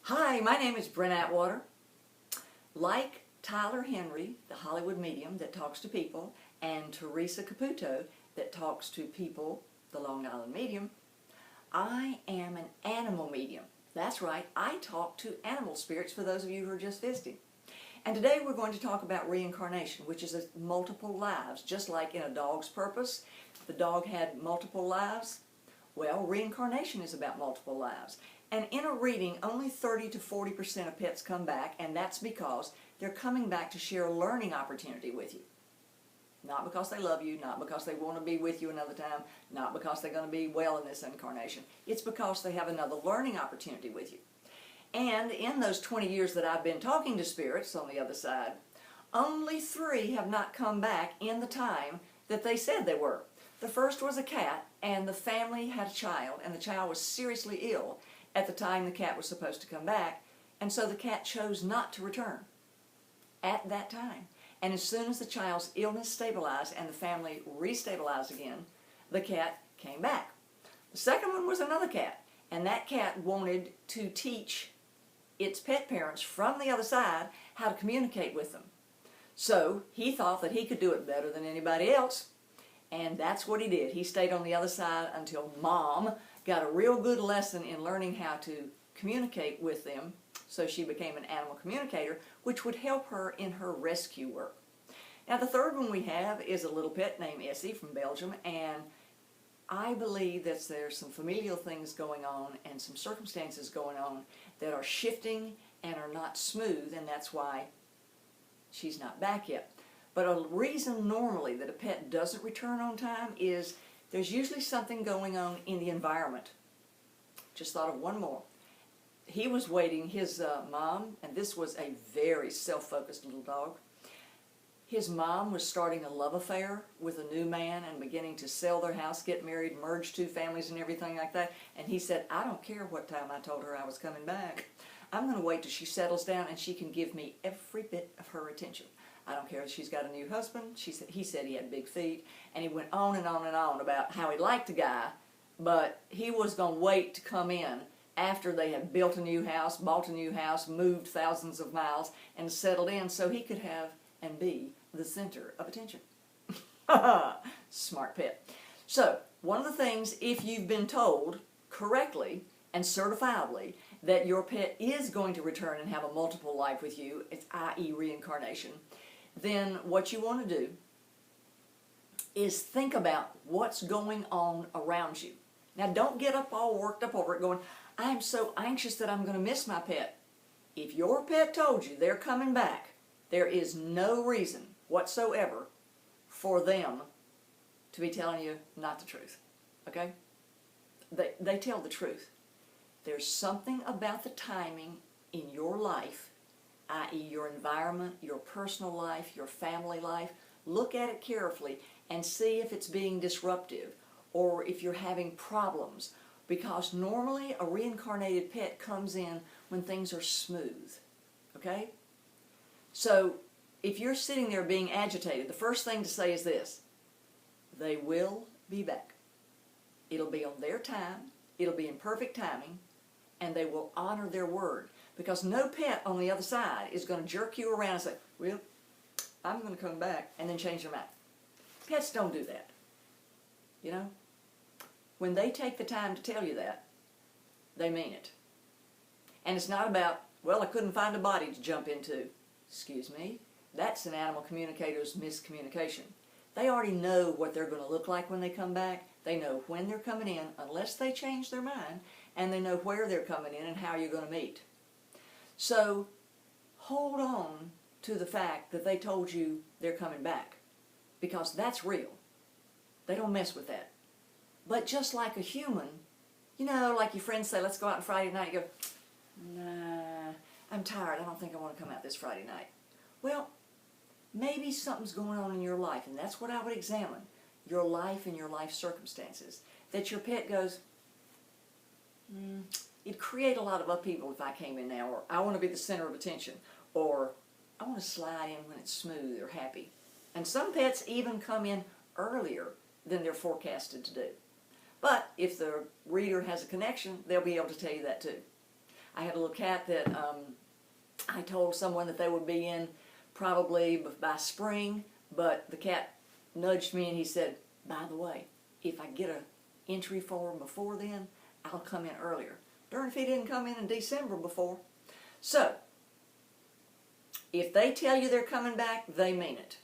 Hi, my name is Brent Atwater. Like Tyler Henry, the Hollywood medium that talks to people, and Teresa Caputo that talks to people, the Long Island medium, I am an animal medium. That's right, I talk to animal spirits for those of you who are just visiting. And today we're going to talk about reincarnation, which is multiple lives. Just like in A Dog's Purpose, the dog had multiple lives. Well, reincarnation is about multiple lives. And in a reading, only 30 to 40% of pets come back, and that's because they're coming back to share a learning opportunity with you. Not because they love you, not because they want to be with you another time, not because they're going to be well in this incarnation. It's because they have another learning opportunity with you. And in those 20 years that I've been talking to spirits on the other side, only 3 have not come back in the time that they said they were. The first was a cat, and the family had a child, and the child was seriously ill at the time the cat was supposed to come back, and so the cat chose not to return at that time. And as soon as the child's illness stabilized and the family restabilized again, the cat came back. The second one was another cat, and that cat wanted to teach its pet parents from the other side how to communicate with them. So he thought that he could do it better than anybody else, and that's what he did. He stayed on the other side until Mom got a real good lesson in learning how to communicate with them, so she became an animal communicator, which would help her in her rescue work. Now the third one we have is a little pet named Essie from Belgium, and I believe that there's some familial things going on and some circumstances going on that are shifting and are not smooth, and that's why she's not back yet. But a reason normally that a pet doesn't return on time is there's usually something going on in the environment. Just thought of one more. He was waiting, his mom, and this was a very self-focused little dog. His mom was starting a love affair with a new man and beginning to sell their house, get married, merge 2 families and everything like that. And he said, I don't care what time I told her I was coming back. I'm going to wait till she settles down and she can give me every bit of her attention. I don't care if she's got a new husband. He said he had big feet, and he went on and on and on about how he liked the guy, but he was going to wait to come in after they had built a new house, bought a new house, moved thousands of miles, and settled in so he could have and be the center of attention. Smart pet. So, one of the things, if you've been told correctly and certifiably that your pet is going to return and have a multiple life with you, it's i.e. reincarnation, then what you want to do is think about what's going on around you. Now don't get up all worked up over it going, I'm so anxious that I'm going to miss my pet. If your pet told you they're coming back, there is no reason whatsoever for them to be telling you not the truth. Okay? They tell the truth. There's something about the timing in your life, i.e. your environment, your personal life, your family life. Look at it carefully and see if it's being disruptive or if you're having problems, because normally a reincarnated pet comes in when things are smooth. Okay? So if you're sitting there being agitated, the first thing to say is this: they will be back. It'll be on their time, it'll be in perfect timing, and they will honor their word. Because no pet on the other side is going to jerk you around and say, well, I'm going to come back, and then change their mind. Pets don't do that. You know? When they take the time to tell you that, they mean it. And it's not about, well, I couldn't find a body to jump into. Excuse me? That's an animal communicator's miscommunication. They already know what they're going to look like when they come back. They know when they're coming in, unless they change their mind, and they know where they're coming in and how you're going to meet. So hold on to the fact that they told you they're coming back, because that's real. They don't mess with that. But just like a human, you know, like your friends say, let's go out on Friday night, you go, nah, I'm tired, I don't think I want to come out this Friday night. Well, maybe something's going on in your life, and that's what I would examine, your life and your life circumstances, that your pet goes, it'd create a lot of upheaval if I came in now, or I want to be the center of attention, or I want to slide in when it's smooth or happy. And some pets even come in earlier than they're forecasted to do. But if the reader has a connection, they'll be able to tell you that too. I had a little cat that I told someone that they would be in probably by spring, but the cat nudged me and he said, by the way, if I get an entry for him before then, I'll come in earlier. Darn if he didn't come in December before. So, if they tell you they're coming back, they mean it.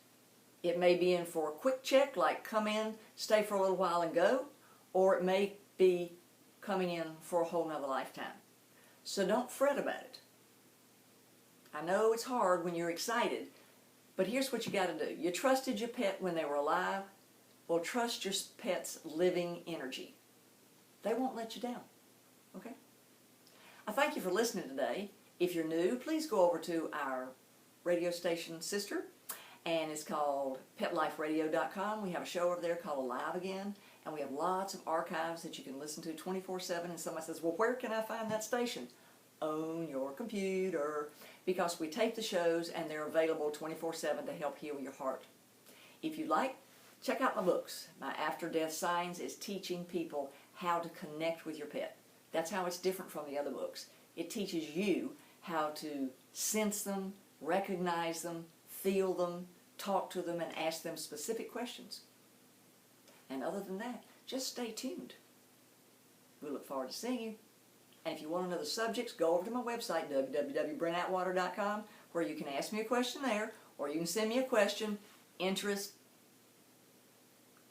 It may be in for a quick check, like come in, stay for a little while and go, or it may be coming in for a whole nother lifetime. So don't fret about it. I know it's hard when you're excited, but here's what you got to do. You trusted your pet when they were alive. Well, trust your pet's living energy. They won't let you down. Okay? I thank you for listening today. If you're new, please go over to our radio station sister, and it's called PetLifeRadio.com. We have a show over there called Alive Again, and we have lots of archives that you can listen to 24/7. And somebody says, well, where can I find that station? On your computer, because we tape the shows and they're available 24/7 to help heal your heart. If you like, check out my books. My After Death Signs is teaching people how to connect with your pet. That's how it's different from the other books. It teaches you how to sense them, recognize them, feel them, talk to them, and ask them specific questions. And other than that, just stay tuned. We look forward to seeing you. And if you want to know the subjects, go over to my website, www.brentatwater.com, where you can ask me a question there, or you can send me a question, interest,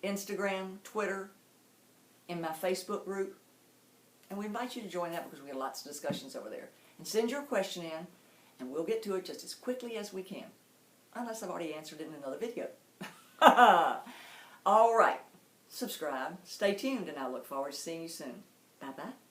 Instagram, Twitter, in my Facebook group. And we invite you to join that because we have lots of discussions over there. And send your question in, and we'll get to it just as quickly as we can. Unless I've already answered it in another video. All right. Subscribe, stay tuned, and I look forward to seeing you soon. Bye-bye.